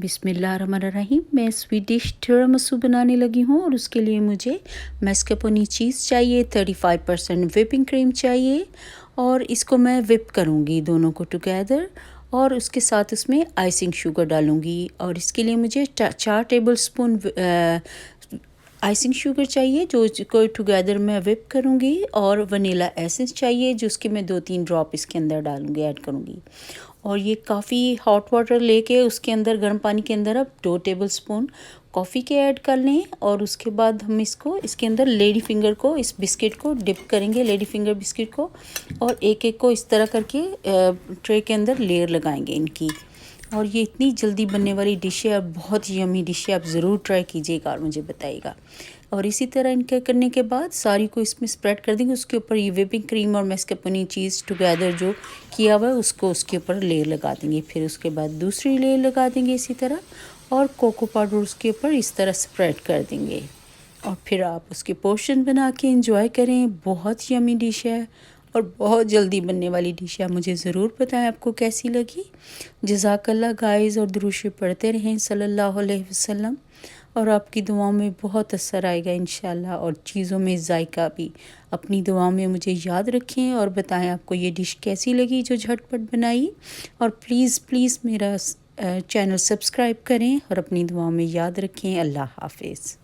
बिस्मिल्लाहिर्रहमानिर्रहीम। मैं sweet dish tiramisu बनाने लगी हूँ और उसके लिए मुझे मैस्कापोने चीज़ चाहिए, 35% व्हिपिंग क्रीम चाहिए और इसको मैं व्हिप करूँगी दोनों को टुगेदर और उसके साथ उसमें आइसिंग शुगर डालूँगी और इसके लिए मुझे 4 टेबलस्पून आइसिंग शुगर चाहिए जो को टुगेदर मैं व्हिप करूँगी और वनीला एसेंस चाहिए जो उसके मैं 2-3 ड्रॉप इसके अंदर डालूँगी, ऐड करूँगी। और ये काफ़ी हॉट वाटर लेके उसके अंदर गर्म पानी के अंदर अब 2 टेबलस्पून कॉफ़ी के ऐड कर लें और उसके बाद हम इसको इसके अंदर लेडी फिंगर को इस बिस्किट को डिप करेंगे, लेडी फिंगर बिस्किट को, और एक-एक को इस तरह करके ट्रे के अंदर लेयर लगाएंगे इनकी। और ये इतनी जल्दी बनने वाली डिश है और बहुत यमी डिश है, आप ज़रूर ट्राई कीजिएगा और मुझे बताइएगा। और इसी तरह इनके करने के बाद सारी को इसमें स्प्रेड कर देंगे, उसके ऊपर ये व्हिपिंग क्रीम और मैस्कापोने चीज़ टुगेदर जो किया हुआ है उसको उसके ऊपर लेयर लगा देंगे। फिर उसके बाद दूसरी लेयर लगा देंगे इसी तरह और कोको पाउडर उसके ऊपर इस तरह स्प्रेड कर देंगे और फिर आप उसके पोर्शन बना के एंजॉय करें। बहुत यमी डिश है और बहुत जल्दी बनने वाली डिश है। मुझे ज़रूर बताएं आपको कैसी लगी। जज़ाकल्लाह गाइज़, और दुरूद शरीफ पढ़ते रहें सल्लल्लाहु अलैहि वसल्लम, और आपकी दुआओं में बहुत असर आएगा इंशाल्लाह, और चीज़ों में जायका भी। अपनी दुआओं में मुझे याद रखें और बताएं आपको ये डिश कैसी लगी जो झटपट बनाई। और प्लीज़ मेरा चैनल सब्सक्राइब करें और अपनी दुआओं में याद रखें। अल्लाह हाफ़िज़।